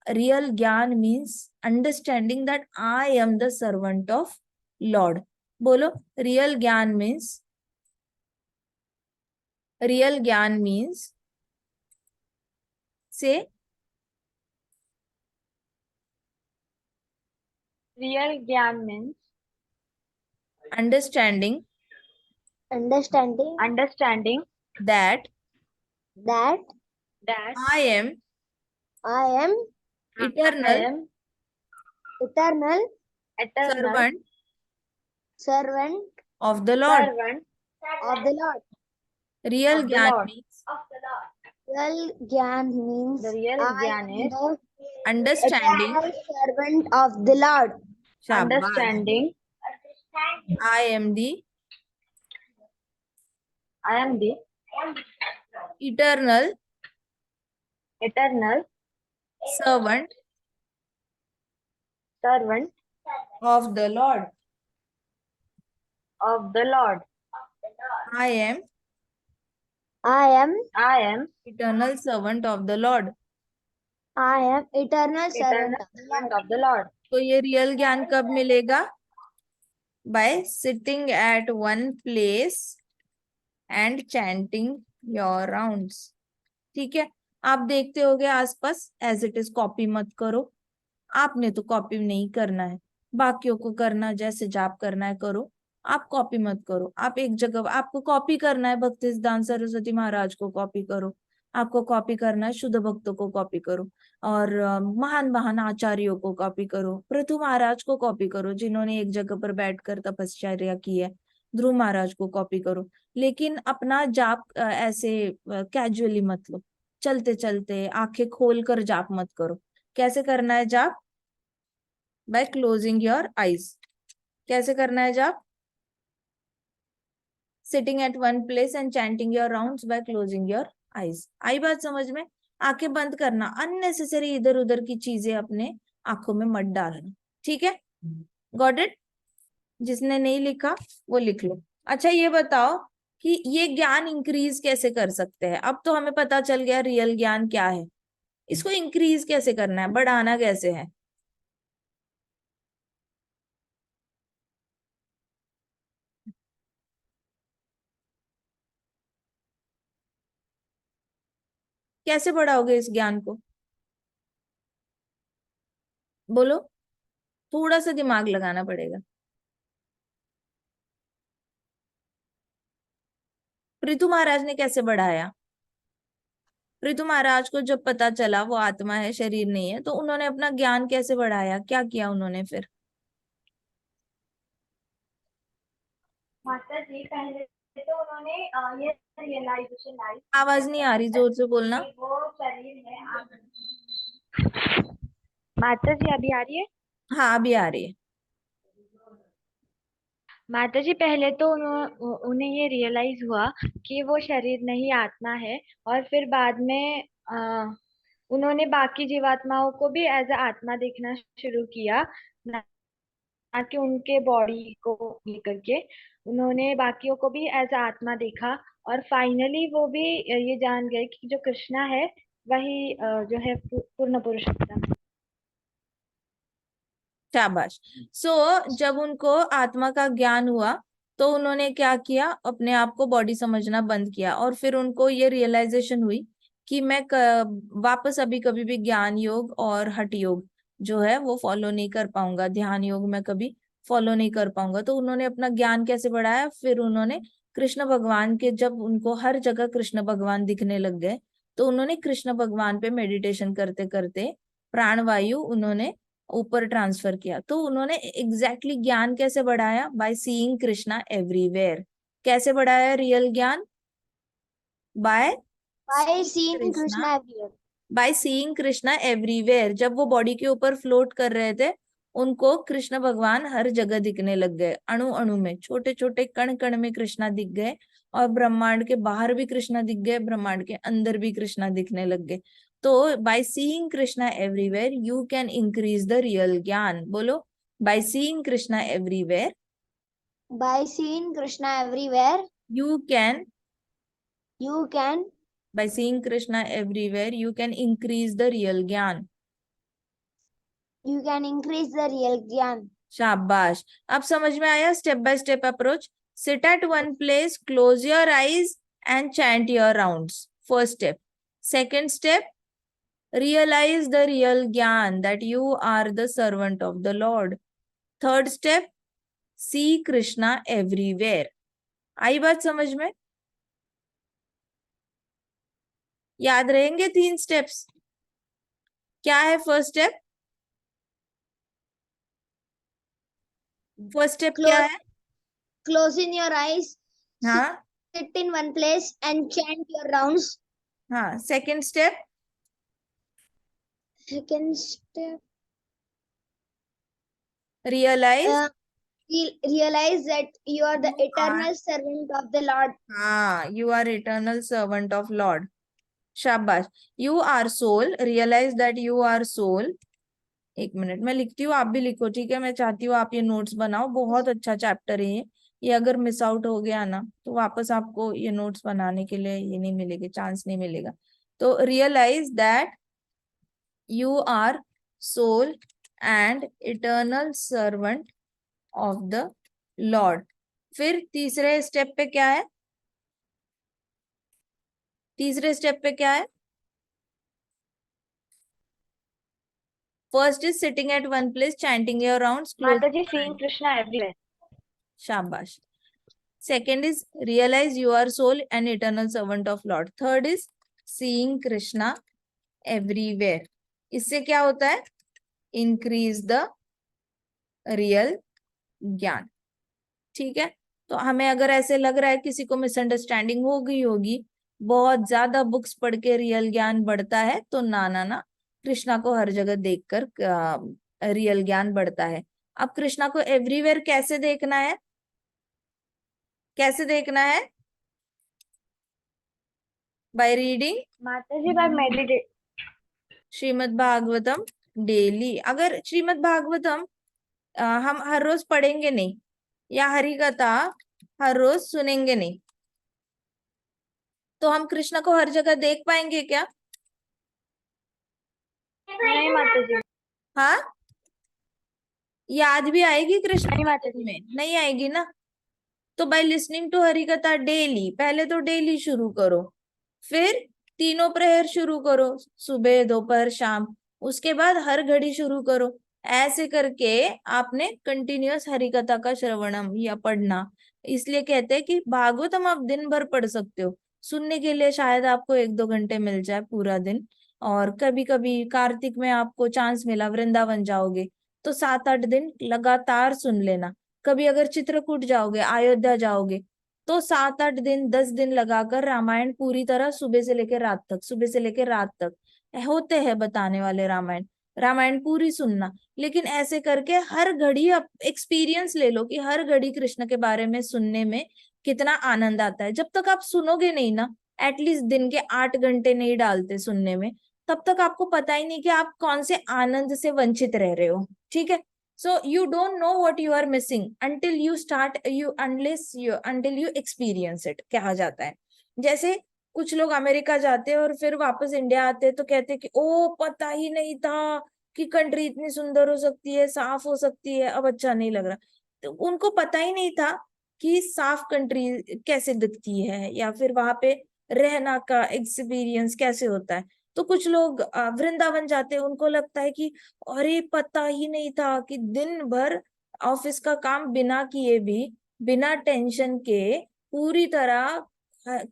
रियल ज्ञान means understanding that I am the servant of Lord. बोलो, रियल ज्ञान मीन्स, रियल ज्ञान मीन्स से रियल ज्ञान means understanding understanding that that that I am I am eternal eternal eternal servant servant of the Lord. servant of the Lord. Real of the ज्ञान Lord. means Real Gyan means The real I Gyan am is the understanding. eternal servant of the Lord. शाबाश। understanding. I am the I am the eternal eternal servant servant of the Lord. of the Lord. I am I am eternal servant of the Lord. eternal servant Eternal of the servant Lord. of the Lord. तो ये real ज्ञान कब मिलेगा? By sitting at one place and chanting your rounds. ठीक है। आप देखते होगे आसपास, एज इट इज कॉपी मत करो। आपने तो कॉपी नहीं करना है, बाकियों को करना, जैसे जाप करना है करो, आप कॉपी मत करो। आप एक जगह, आपको कॉपी करना है भक्ति सिद्धांत सरस्वती महाराज को कॉपी करो, आपको कॉपी करना है शुद्ध भक्तों को कॉपी करो, और महान महान आचार्यों को कॉपी करो, पृथु महाराज को कॉपी करो जिन्होंने एक जगह पर बैठकर तपश्चर्या की है, ध्रुव महाराज को कॉपी करो। लेकिन अपना जाप ऐसे कैजुअली मत लो, चलते चलते आंखें खोल कर जाप मत करो। कैसे करना है जाप? By closing your eyes. कैसे करना है जाप? Sitting at one place and chanting your rounds by closing your eyes. आई बात समझ में? आंखें बंद करना, अननेसेसरी इधर उधर की चीजें अपने आंखों में मत डालना, ठीक है। Got it? जिसने नहीं लिखा वो लिख लो। अच्छा ये बताओ कि ये ज्ञान इंक्रीज कैसे कर सकते हैं? अब तो हमें पता चल गया रियल ज्ञान क्या है, इसको इंक्रीज कैसे करना है, बढ़ाना कैसे है? कैसे बढ़ाओगे इस ज्ञान को? बोलो, थोड़ा सा दिमाग लगाना पड़ेगा। पृथु महाराज ने कैसे बढ़ाया? पृथु महाराज को जब पता चला वो आत्मा है, शरीर नहीं है, तो उन्होंने अपना ज्ञान कैसे बढ़ाया, क्या किया उन्होंने फिर? माता जी पहले तो उन्होंने ये रियलाइजेशन लाई आवाज नहीं आ रही, जोर से बोलना। कि वो शरीर है माता जी अभी आ रही है। हाँ, अभी आ रही है। माता जी पहले तो उन्हें ये रियलाइज हुआ कि वो शरीर नहीं आत्मा है, और फिर बाद में उन्होंने बाकी जीवात्माओं को भी एज अ आत्मा देखना शुरू किया, ना ना कि उनके बॉडी को लेकर के। उन्होंने बाकियों को भी एज अ आत्मा देखा, और फाइनली वो भी ये जान गए कि जो कृष्णा है वही जो है पूर्ण पुरुषोत्तम है। शाबाश। जब उनको आत्मा का ज्ञान हुआ तो उन्होंने क्या किया, अपने आप को बॉडी समझना बंद किया, और फिर उनको ये रियलाइजेशन हुई कि मैं वापस अभी कभी भी ज्ञान योग और हठ योग जो है वो फॉलो नहीं कर पाऊंगा, ध्यान योग मैं कभी फॉलो नहीं कर पाऊंगा। तो उन्होंने अपना ज्ञान कैसे बढ़ाया, फिर उन्होंने कृष्ण भगवान के, जब उनको हर जगह कृष्ण भगवान दिखने लग गए, तो उन्होंने कृष्ण भगवान पे मेडिटेशन करते करते प्राणवायु उन्होंने ऊपर ट्रांसफर किया। तो उन्होंने एग्जैक्टली ज्ञान कैसे बढ़ाया? By seeing Krishna everywhere. कैसे बढ़ाया रियल ज्ञान? By by seeing Krishna, Krishna everywhere. By seeing Krishna everywhere. जब वो बॉडी के ऊपर फ्लोट कर रहे थे, उनको कृष्ण भगवान हर जगह दिखने लग गए, अणु अणु में, छोटे छोटे कण कण में कृष्णा दिख गए, और ब्रह्मांड के बाहर भी कृष्णा दिख गए, ब्रह्मांड के अंदर भी कृष्णा दिखने लग गए। तो by seeing Krishna everywhere you can increase the real gyan. बोलो, by seeing Krishna everywhere by seeing Krishna everywhere you can, you can, by seeing Krishna everywhere you can increase the real gyan. You can increase the real gyan. शाबाश। अब समझ में आया step by step approach? Sit at one place, close your eyes and chant your rounds. First step. Second step, realize the real ज्ञान that you are the servant of the Lord. Third step, see Krishna everywhere. आई बात समझ में? याद रहेंगे 3 steps? क्या है first step? First step क्या है? Close in your eyes, हाँ sit in one place and chant your rounds. हाँ। Second step, Second step, realize realize that you are the you are, eternal servant of the Lord. हाँ, you are eternal servant of Lord. शाबाश। You are soul, realize that you are soul. एक minute मैं लिखती हूँ, आप भी लिखो, ठीक है? मैं चाहती हूँ आप ये नोट्स बनाओ, बहुत अच्छा चैप्टर है ये अगर मिस आउट हो गया ना तो वापस आपको ये नोट्स बनाने के लिए ये नहीं मिलेगी, चांस नहीं मिलेगा। तो realise that you are soul and eternal servant of the lord. फिर तीसरे स्टेप पे क्या है? तीसरे स्टेप पे क्या है? First is sitting at one place, chanting your rounds, close. माता जी सीइंग कृष्णा एवरीवेयर। शाबाश। Second is realize you are soul and eternal servant of Lord. Third is seeing Krishna everywhere. इससे क्या होता है? Increase the real ज्ञान। ठीक है? तो हमें अगर ऐसे लग रहा है किसी को मिसअंडरस्टैंडिंग हो गई होगी, बहुत ज्यादा बुक्स पढ़ के रियल ज्ञान बढ़ता है, तो ना ना ना, कृष्णा को हर जगह देखकर रियल ज्ञान बढ़ता है। अब कृष्णा को एवरीवेयर कैसे देखना है? कैसे देखना है? By reading Mata ji by meditate. Srimad Bhagavatam daily. अगर श्रीमद् भागवतम हम हर रोज पढ़ेंगे नहीं, या हरि कथा हर रोज सुनेंगे नहीं, तो हम कृष्ण को हर जगह देख पाएंगे क्या? नहीं माता जी। हाँ, याद भी आएगी कृष्ण नहीं माता की जी। में? नहीं आएगी ना। तो बाय लिसनिंग टू हरि कथा डेली, पहले तो डेली शुरू करो, फिर तीनों प्रहर शुरू करो, सुबह दोपहर शाम, उसके बाद हर घड़ी शुरू करो। ऐसे करके आपने कंटिन्यूअस हरि कथा का श्रवणम या पढ़ना, इसलिए कहते हैं कि भागवतम आप दिन भर पढ़ सकते हो, सुनने के लिए शायद आपको 1-2 घंटे मिल जाए पूरा दिन। और कभी कभी कार्तिक में आपको चांस मिला, वृंदावन जाओगे तो 7-8 दिन लगातार सुन लेना। कभी अगर चित्रकूट जाओगे, अयोध्या जाओगे, तो 7-8 दिन 10 दिन लगाकर रामायण पूरी तरह सुबह से लेकर रात तक, सुबह से लेकर रात तक होते हैं बताने वाले रामायण, रामायण पूरी सुनना। लेकिन ऐसे करके हर घड़ी आप एक्सपीरियंस ले लो कि हर घड़ी कृष्ण के बारे में सुनने में कितना आनंद आता है। जब तक आप सुनोगे नहीं ना, एटलीस्ट दिन के 8 घंटे नहीं डालते सुनने में, तब तक आपको पता ही नहीं कि आप कौन से आनंद से वंचित रह रहे हो। ठीक है, so you don't know what you are missing until you start you unless you until you experience it, कहा जाता है। जैसे कुछ लोग अमेरिका जाते हैं और फिर वापस इंडिया आते हैं तो कहते हैं कि ओ पता ही नहीं था कि कंट्री इतनी सुंदर हो सकती है, साफ हो सकती है, अब अच्छा नहीं लग रहा। तो उनको पता ही नहीं था कि साफ कंट्री कैसे दिखती है, या फिर वहां पे रहना का एक्सपीरियंस कैसे होता है। तो कुछ लोग वृंदावन जाते हैं, उनको लगता है कि अरे पता ही नहीं था कि दिन भर ऑफिस का काम बिना किए भी, बिना टेंशन के पूरी तरह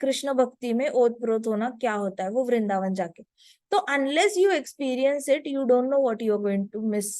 कृष्ण भक्ति में ओतप्रोत होना क्या होता है, वो वृंदावन जाके। तो unless you experience it you don't know what you are going to miss.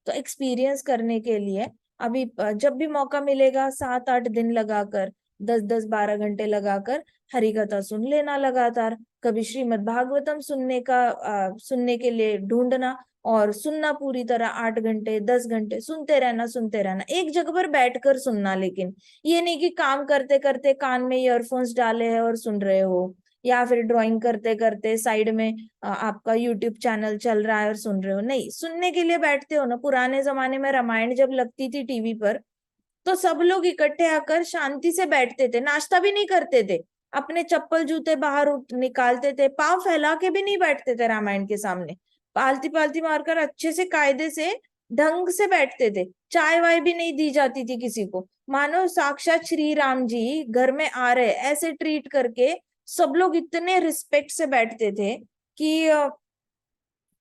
तो एक्सपीरियंस करने के लिए अभी जब भी मौका मिलेगा 7-8 दिन लगाकर, 10-10 12 घंटे लगाकर हरि कथा सुन लेना लगातार। कभी श्रीमद् भागवतम सुनने के लिए ढूंढना और सुनना पूरी तरह 8 घंटे 10 घंटे सुनते रहना एक जगह पर बैठकर सुनना। लेकिन ये नहीं कि काम करते करते कान में ईयरफोन्स डाले हैं और सुन रहे हो, या फिर ड्राइंग करते करते साइड में आपका यूट्यूब चैनल चल रहा है और सुन रहे हो। नहीं, सुनने के लिए बैठते हो ना। पुराने जमाने में रामायण जब लगती थी टीवी पर, तो सब लोग इकट्ठे आकर शांति से बैठते थे, नाश्ता भी नहीं करते थे, अपने चप्पल जूते बाहर निकालते थे, पांव फैला के भी नहीं बैठते थे रामायण के सामने, पालती पालती मारकर अच्छे से कायदे से ढंग से बैठते थे। चाय वाय भी नहीं दी जाती थी किसी को, मानो साक्षात श्री राम जी घर में आ रहे ऐसे ट्रीट करके सब लोग इतने रिस्पेक्ट से बैठते थे कि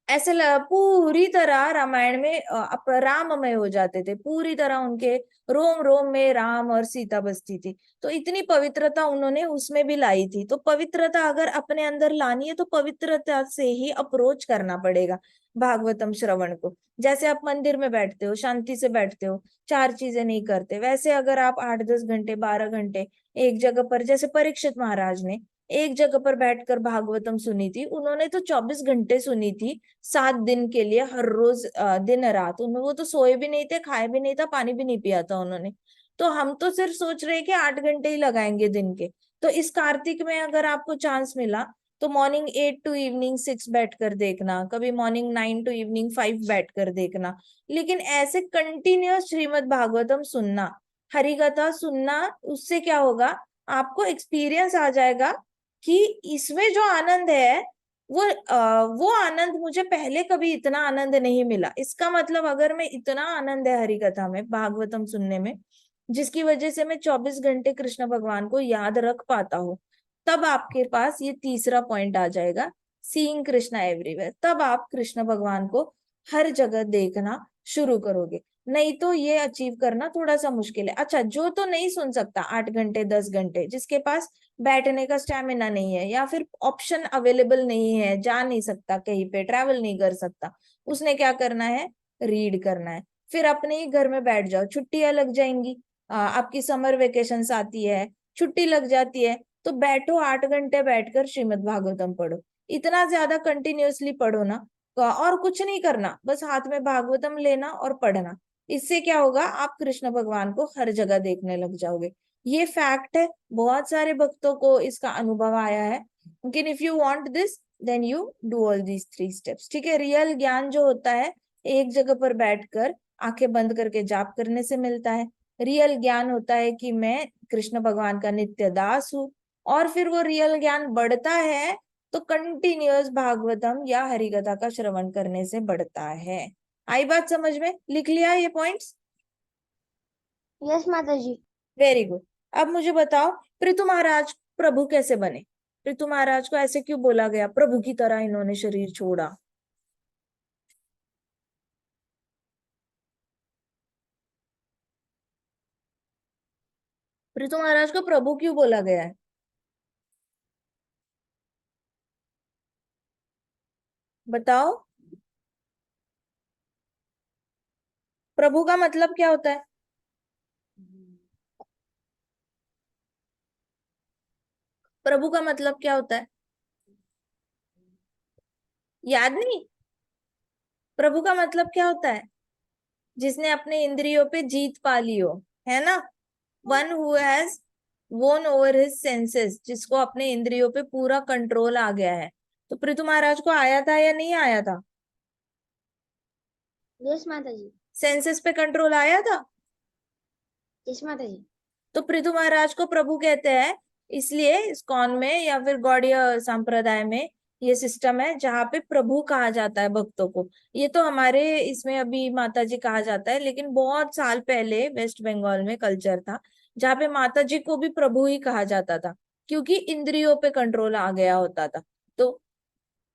ऐसे पूरी तरह रामायण में राममय हो जाते थे, पूरी तरह उनके रोम रोम में राम और सीता बसती थी। तो इतनी पवित्रता उन्होंने उसमें भी लाई थी। तो पवित्रता अगर अपने अंदर लानी है तो पवित्रता से ही अप्रोच करना पड़ेगा भागवतम श्रवण को। जैसे आप मंदिर में बैठते हो, शांति से बैठते हो, 4 चीजें नहीं करते, वैसे अगर आप 8-10 घंटे 12 घंटे एक जगह पर, जैसे परीक्षित महाराज ने एक जगह पर बैठकर भागवतम सुनी थी, उन्होंने तो 24 घंटे सुनी थी, 7 दिन के लिए, हर रोज दिन रात। उन्होंने, वो तो सोए भी नहीं थे, खाए भी नहीं था, पानी भी नहीं पिया था उन्होंने। तो हम तो सिर्फ सोच रहे हैं कि 8 घंटे ही लगाएंगे दिन के। तो इस कार्तिक में अगर आपको चांस मिला तो मॉर्निंग 8 to इवनिंग 6 बैठ कर देखना, कभी मॉर्निंग 9 to इवनिंग 5 बैठ कर देखना। लेकिन ऐसे कंटिन्यूअस श्रीमद् भागवतम सुनना, हरि कथा सुनना, उससे क्या होगा, आपको एक्सपीरियंस आ जाएगा कि इसमें जो आनंद है वो आनंद मुझे पहले कभी इतना आनंद नहीं मिला। इसका मतलब अगर मैं इतना आनंद है हरि कथा में, भागवतम सुनने में, जिसकी वजह से मैं 24 घंटे कृष्ण भगवान को याद रख पाता हूँ, तब आपके पास ये तीसरा पॉइंट आ जाएगा, सीइंग कृष्णा एवरीवेयर। तब आप कृष्ण भगवान को हर जगह देखना शुरू करोगे। नहीं तो ये अचीव करना थोड़ा सा मुश्किल है। अच्छा, जो तो नहीं सुन सकता 8 घंटे 10 घंटे, जिसके पास बैठने का स्टेमिना नहीं है, या फिर ऑप्शन अवेलेबल नहीं है, जा नहीं सकता कहीं पे, ट्रैवल नहीं कर सकता, उसने क्या करना है, रीड करना है। फिर अपने ही घर में बैठ जाओ, छुट्टियां लग जाएंगी, आपकी समर वेकेशंस आती है, छुट्टी लग जाती है, तो बैठो 8 घंटे बैठकर श्रीमद् भागवतम पढ़ो। इतना ज्यादा कंटिन्यूअसली पढ़ो ना, और कुछ नहीं करना, बस हाथ में भागवतम लेना और पढ़ना। इससे क्या होगा, आप कृष्ण भगवान को हर जगह देखने लग जाओगे। ये फैक्ट है, बहुत सारे भक्तों को इसका अनुभव आया है। लेकिन if you want this then you do all these 3 steps. ठीक है, रियल ज्ञान जो होता है एक जगह पर बैठकर आंखें बंद करके जाप करने से मिलता है। रियल ज्ञान होता है कि मैं कृष्ण भगवान का नित्य दास हूँ। और फिर वो रियल ज्ञान बढ़ता है तो कंटिन्यूअस भागवतम या हरिकथा का श्रवण करने से बढ़ता है। आई बात समझ में? लिख लिया ये पॉइंट्स? यस माता जी। Very good. अब मुझे बताओ, पृथु महाराज प्रभु कैसे बने? पृथु महाराज को ऐसे क्यों बोला गया, प्रभु की तरह इन्होंने शरीर छोड़ा? पृथु महाराज को प्रभु क्यों बोला गया है? बताओ, प्रभु का मतलब क्या होता है? प्रभु का मतलब क्या होता है? याद नहीं? प्रभु का मतलब क्या होता है? जिसने अपने इंद्रियों पे जीत पा ली हो, है ना? वन हु हैज वोन ओवर हिज सेंसेस, जिसको अपने इंद्रियों पे पूरा कंट्रोल आ गया है। तो पृथु महाराज को आया था या नहीं आया था? यस माता जी। सेंसेस पे कंट्रोल आया था। यस माता जी। तो पृथु महाराज को प्रभु कहते हैं, इसलिए इस्कॉन में या फिर गौड़ीय संप्रदाय में ये सिस्टम है जहाँ पे प्रभु कहा जाता है भक्तों को। ये तो हमारे इसमें अभी माता जी कहा जाता है, लेकिन बहुत साल पहले वेस्ट बंगाल में कल्चर था जहाँ पे माता जी को भी प्रभु ही कहा जाता था, क्योंकि इंद्रियों पे कंट्रोल आ गया होता था। तो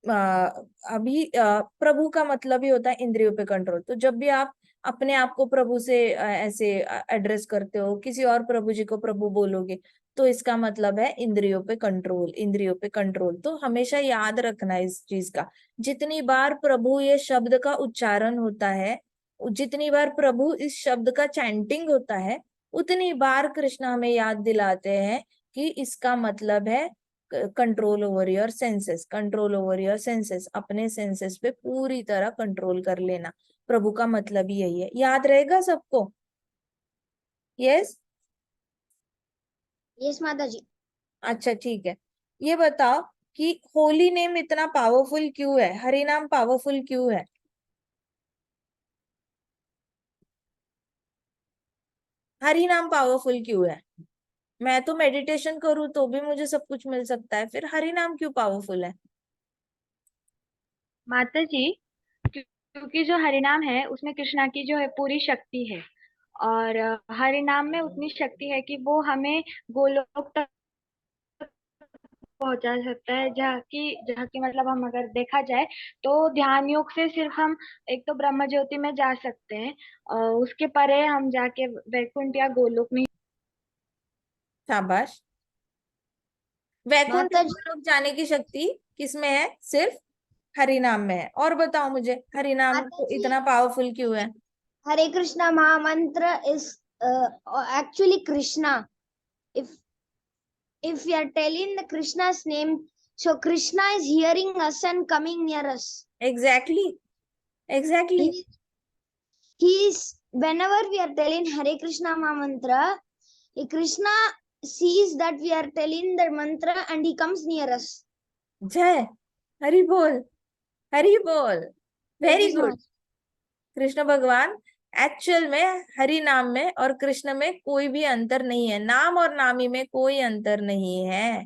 अभी प्रभु का मतलब ही होता है इंद्रियों पे कंट्रोल। तो जब भी आप अपने आप को प्रभु से ऐसे एड्रेस करते हो, किसी और प्रभु जी को प्रभु बोलोगे, तो इसका मतलब है इंद्रियों पे कंट्रोल, इंद्रियों पे कंट्रोल। तो हमेशा याद रखना इस चीज का। जितनी बार प्रभु ये शब्द का उच्चारण होता है, जितनी बार प्रभु इस शब्द का चैंटिंग होता है, उतनी बार कृष्ण हमें याद दिलाते हैं कि इसका मतलब है control over your senses, control over your senses, अपने सेंसेस पे पूरी तरह कंट्रोल कर लेना। प्रभु का मतलब ही यही है। याद रहेगा सबको? यस? यस माता जी। अच्छा ठीक है। ये बताओ कि होली नेम इतना पावरफुल क्यों है, हरि नाम पावरफुल क्यों है? हरि नाम पावरफुल क्यों है? मैं तो मेडिटेशन करूँ तो भी मुझे सब कुछ मिल सकता है, फिर हरि नाम क्यों पावरफुल है? माता जी, क्योंकि जो हरिनाम है उसमें कृष्णा की जो है पूरी शक्ति है। और हरिनाम में उतनी शक्ति है कि वो हमें गोलोक तक पहुंचा सकता है, जहाँ की मतलब हम अगर देखा जाए तो ध्यान योग से सिर्फ हम एक तो ब्रह्म ज्योति में जा सकते हैं, और उसके परे हम जाके वैकुंठ या गोलोक में। शाबाश। वैकुंठ माता जी, गोलोक जाने की शक्ति किसमें है? सिर्फ हरि नाम में है। और बताओ मुझे, हरि नाम माता को जी, इतना पावरफुल क्यों है? हरे कृष्णा महामंत्र is actually Krishna. If we are telling the Krishna's name, so Krishna is hearing us and coming near us. Exactly, exactly. He is, whenever we are telling Hare Krishna Mahamantra, Krishna sees that we are telling the mantra and he comes near us. जय हरि बोल, हरि बोल। Hare very Krishna. Good. Krishna भगवान actual में हरि नाम में और कृष्ण में कोई भी अंतर नहीं है, नाम और नामी में कोई अंतर नहीं है।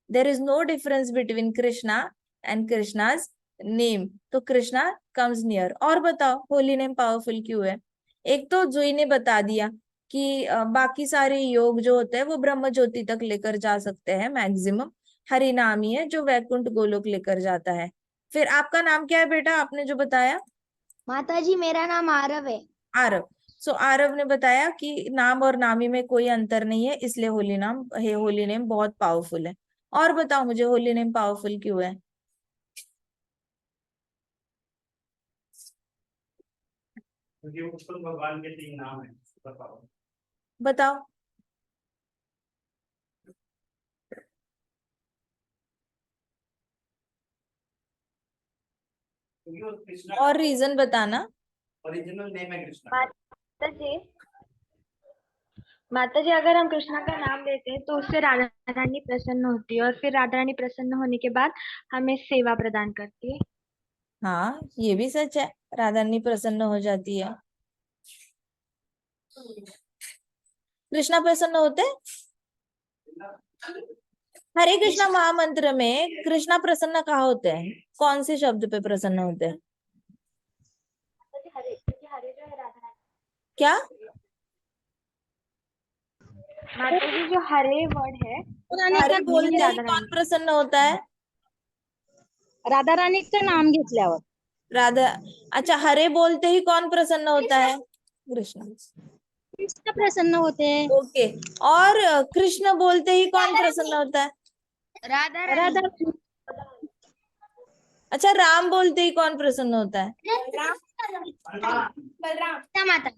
There is no difference between Krishna and Krishna's name. तो कृष्णा कम्स नियर। और बताओ होली नेम पावरफुल क्यों है? एक तो जुई ने बता दिया कि बाकी सारे योग जो होते हैं वो ब्रह्म ज्योति तक लेकर जा सकते हैं मैक्सिमम। हरि नाम ही है जो वैकुंठ गोलोक लेकर जाता है। फिर आपका नाम क्या है बेटा, आपने जो बताया? माता जी, मेरा नाम आरव है। आरव। सो आरव ने बताया कि नाम और नामी में कोई अंतर नहीं है, इसलिए होली नेम बहुत पावरफुल है। और बताओ मुझे, होली नेम पावरफुल क्यों है? क्योंकि वो कृष्ण भगवान के 3 नाम है। बताओ। बताओ। क्योंकि वो कृष्णा और रीजन बताना। ओरिजिनल नेम है कृष्णा। माता जी, माता जी, अगर हम कृष्णा का नाम लेते हैं तो उससे राधा रानी प्रसन्न होती है, और फिर राधा रानी प्रसन्न होने के बाद हमें सेवा प्रदान करती है। हाँ, ये भी सच है, राधा रानी प्रसन्न हो जाती है। कृष्णा प्रसन्न होते हैं? हरे कृष्णा महामंत्र में कृष्णा प्रसन्न कहाँ होते हैं? कौन से शब्द पे प्रसन्न होते हैं? माता जी, हरे, क्योंकि हरे जो है राधा रानी। क्या? माता जी, जो हरे वर्ड है उसका हरे मीनिंग बोलते ही राधा कौन रानी। प्रसन्न होता है? राधा राणीचं नाम घेतल्यावर राधा। अच्छा, हरे बोलते ही कौन प्रसन्न होता है? कृष्ण। कृष्ण प्रसन्न होते हैं। ओके। और कृष्ण बोलते ही कौन प्रसन्न होता है? राधा राधा रानी। रानी। अच्छा, राम बोलते ही कौन प्रसन्न होता है? सीता माता।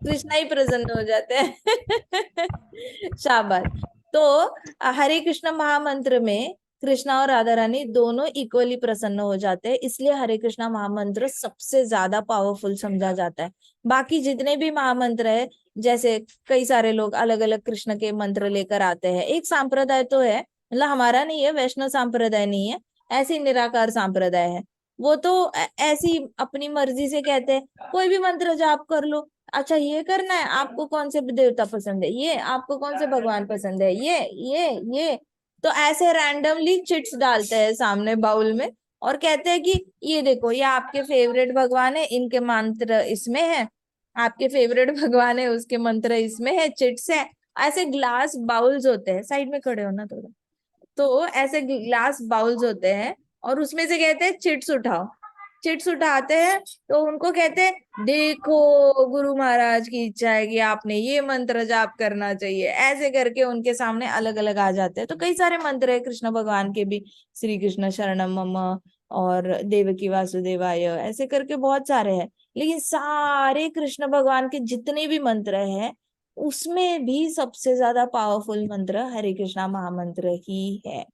कृष्णा ही प्रसन्न हो जाते हैं। शाबाश। तो हरे कृष्ण महामंत्र में कृष्णा और राधा रानी दोनों इक्वली प्रसन्न हो जाते हैं, इसलिए हरे कृष्णा महामंत्र सबसे ज्यादा पावरफुल समझा जाता है। बाकी जितने भी महामंत्र है, जैसे कई सारे लोग अलग अलग कृष्ण के मंत्र लेकर आते हैं, एक सांप्रदाय तो है, मतलब हमारा नहीं है, वैष्णव सांप्रदाय नहीं है, ऐसी निराकार सांप्रदाय है। वो तो ऐसी अपनी मर्जी से कहते हैं कोई भी मंत्र जाप कर लो। अच्छा, ये करना है आपको, कौन से देवता पसंद है, ये आपको कौन से भगवान पसंद है, ये तो ऐसे रैंडमली चिट्स डालते हैं सामने बाउल में और कहते हैं कि ये देखो, ये आपके फेवरेट भगवान है, इनके मंत्र इसमें है, आपके फेवरेट भगवान है, उसके मंत्र इसमें है, चिट्स है। ऐसे ग्लास बाउल्स होते हैं, साइड में खड़े हो ना थोड़ा, तो ऐसे ग्लास बाउल्स होते हैं और उसमें से कहते हैं चिट्स उठाओ। चिट्स उठाते हैं तो उनको कहते हैं देखो गुरु महाराज की इच्छा है कि आपने ये मंत्र जाप करना चाहिए, ऐसे करके उनके सामने अलग अलग आ जाते हैं। तो कई सारे मंत्र है कृष्ण भगवान के भी, श्री कृष्ण शरणम मम और देवकी वासुदेवाय, ऐसे करके बहुत सारे हैं। लेकिन सारे कृष्ण भगवान के जितने भी मंत्र हैं उसमें भी सबसे ज्यादा पावरफुल मंत्र हरे कृष्णा महामंत्र ही है।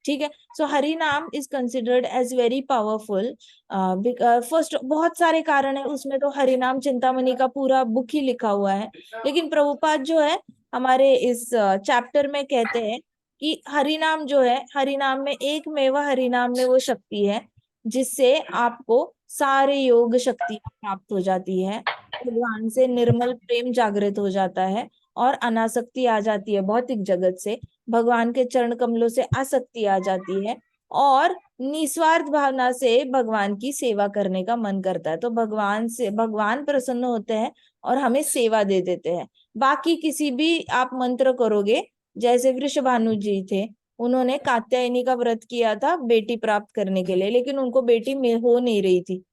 ठीक है। सो हरि नाम is considered as very powerful. First, बहुत सारे कारण है उसमें, तो हरि नाम चिंतामणि का पूरा बुक ही लिखा हुआ है। लेकिन प्रभुपाद जो है हमारे इस चैप्टर में कहते हैं कि हरि नाम जो है, हरि नाम में एक मेवा हरि नाम में वो शक्ति है जिससे आपको सारे योग शक्ति प्राप्त हो जाती है, भगवान से निर्मल प्रेम जागृत हो जाता है और अनासक्ति आ जाती है भौतिक जगत से, भगवान के चरण कमलों से आसक्ति आ जाती है और निस्वार्थ भावना से भगवान की सेवा करने का मन करता है। तो भगवान से भगवान प्रसन्न होते हैं और हमें सेवा दे देते हैं। बाकी किसी भी आप मंत्र करोगे, जैसे वृषभानु जी थे, उन्होंने कात्यायनी का व्रत किया था बेटी प्राप्त करने के लिए, लेकिन उनको बेटी में हो नहीं रही थी।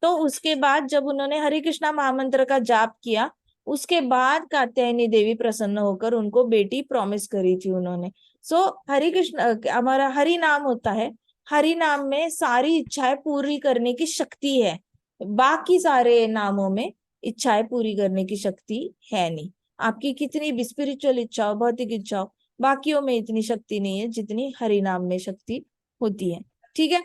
तो उसके बाद जब उन्होंने हरे कृष्णा महामंत्र का जाप किया, उसके बाद कात्यायनी देवी प्रसन्न होकर उनको बेटी प्रॉमिस करी थी उन्होंने। सो हरे कृष्ण हमारा हरि नाम होता है, हरि नाम में सारी इच्छाएं पूरी करने की शक्ति है, बाकी सारे नामों में इच्छाएं पूरी करने की शक्ति है नहीं। आपकी कितनी भी स्पिरिचुअल इच्छा हो, भौतिक इच्छा हो, बाकियों में इतनी शक्ति नहीं है जितनी हरि नाम में शक्ति होती है। ठीक है।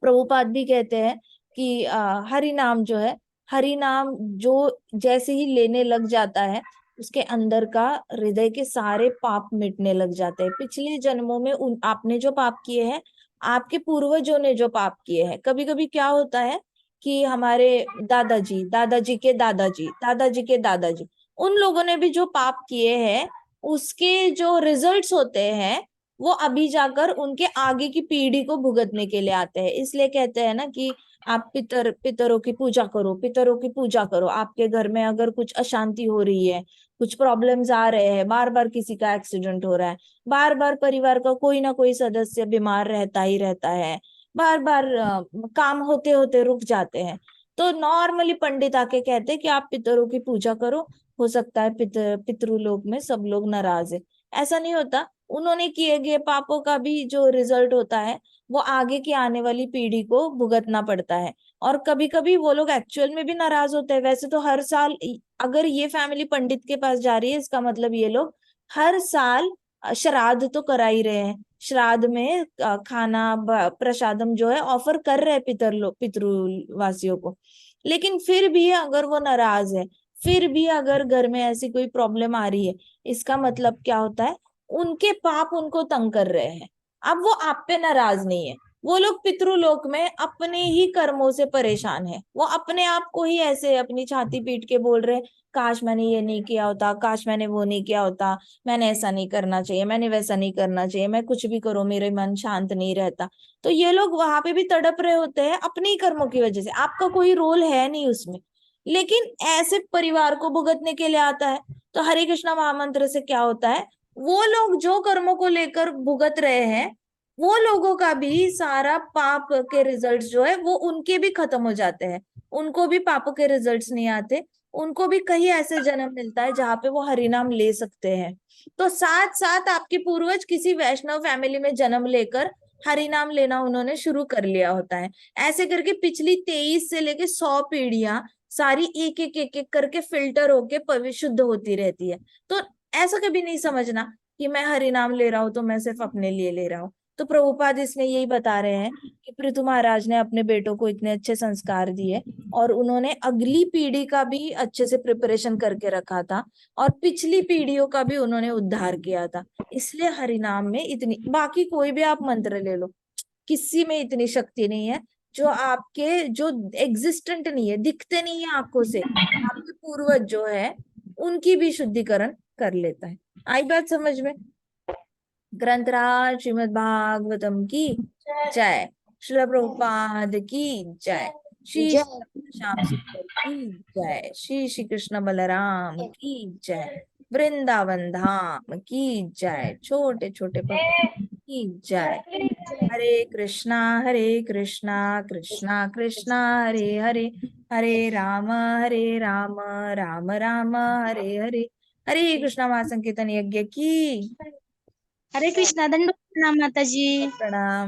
प्रभुपाद भी कहते हैं कि हरि नाम जो है, हरि नाम जो जैसे ही लेने लग जाता है उसके अंदर का हृदय के सारे पाप मिटने लग जाते हैं। पिछले जन्मों में आपने जो पाप किए हैं, आपके पूर्वजों ने जो पाप किए हैं, कभी कभी क्या होता है कि हमारे दादाजी, दादाजी के दादाजी, दादाजी के दादाजी, उन लोगों ने भी जो पाप किए हैं उसके जो रिजल्ट्स होते हैं वो अभी जाकर उनके आगे की पीढ़ी को भुगतने के लिए आते हैं। इसलिए कहते हैं ना कि आप पितरों की पूजा करो, पितरों की पूजा करो। आपके घर में अगर कुछ अशांति हो रही है, कुछ प्रॉब्लम्स आ रहे हैं, बार बार किसी का एक्सीडेंट हो रहा है, बार बार परिवार का कोई ना कोई सदस्य बीमार रहता ही रहता है, बार बार काम होते होते रुक जाते हैं, तो नॉर्मली पंडित आके कहते हैं कि आप पितरों की पूजा करो, हो सकता है पितृलोक में सब लोग नाराज है। ऐसा नहीं होता। उन्होंने किए गए पापों का भी जो रिजल्ट होता है वो आगे की आने वाली पीढ़ी को भुगतना पड़ता है। और कभी कभी वो लोग एक्चुअल में भी नाराज होते हैं। वैसे तो हर साल अगर ये फैमिली पंडित के पास जा रही है, इसका मतलब ये लोग हर साल श्राद्ध तो करा ही रहे हैं, श्राद्ध में खाना प्रसादम जो है ऑफर कर रहे हैं पितृवासियों को। लेकिन फिर भी अगर वो नाराज है, फिर भी अगर घर में ऐसी कोई प्रॉब्लम आ रही है, इसका मतलब क्या होता है, उनके पाप उनको तंग कर रहे हैं। अब वो आप पे नाराज नहीं है, वो लोग पितृलोक में अपने ही कर्मों से परेशान है, वो अपने आप को ही ऐसे अपनी छाती पीट के बोल रहे हैं काश मैंने ये नहीं किया होता, काश मैंने वो नहीं किया होता, मैंने ऐसा नहीं करना चाहिए, मैंने वैसा नहीं करना चाहिए, मैं कुछ भी करूं मेरे मन शांत नहीं रहता। तो ये लोग वहां पे भी तड़प रहे होते हैं अपने ही कर्मों की वजह से, आपका कोई रोल है नहीं उसमें। लेकिन ऐसे परिवार को भुगतने के लिए आता है। तो हरे कृष्णा महामंत्र से क्या होता है, वो लोग जो कर्मों को लेकर भुगत रहे हैं वो लोगों का भी सारा पाप के रिजल्ट्स जो है वो उनके भी खत्म हो जाते हैं, उनको भी पापों के रिजल्ट्स नहीं आते, उनको भी कहीं ऐसे जन्म मिलता है जहाँ पे वो हरिनाम ले सकते हैं। तो साथ साथ आपके पूर्वज किसी वैष्णव फैमिली में जन्म लेकर हरिनाम लेना उन्होंने शुरू कर लिया होता है। ऐसे करके पिछली 23 से लेके 100 पीढ़ियां सारी एक एक एक एक करके फिल्टर होके पविशुद्ध होती रहती है। तो ऐसा कभी नहीं समझना कि मैं हरिनाम ले रहा हूं तो मैं सिर्फ अपने लिए ले रहा हूँ। तो प्रभुपाद इसमें यही बता रहे हैं कि पृथु महाराज ने अपने बेटों को इतने अच्छे संस्कार दिए और उन्होंने अगली पीढ़ी का भी अच्छे से प्रिपरेशन करके रखा था और पिछली पीढ़ियों का भी उन्होंने उद्धार किया था। इसलिए हरिनाम में इतनी, बाकी कोई भी आप मंत्र ले लो, किसी में इतनी शक्ति नहीं है जो आपके, जो एग्जिस्टेंट नहीं है, दिखते नहीं है आंखों से, आपके पूर्वज जो है उनकी भी शुद्धिकरण कर लेता है। आई बात समझ में? ग्रंथराज श्रीमद् भागवतम की जय, श्रील प्रभुपाद की जय, श्री जय। श्याम सुंदर की जय, श्री श्री कृष्ण बलराम की जय, वृंदावन धाम की जय, छोटे छोटे भक्त की जय। हरे कृष्णा कृष्णा कृष्णा हरे हरे, हरे राम राम राम हरे हरे। हरे कृष्णा महासंकीर्तन यज्ञ की हरे कृष्णा, दंडवत प्रणाम माता जी। प्रणाम।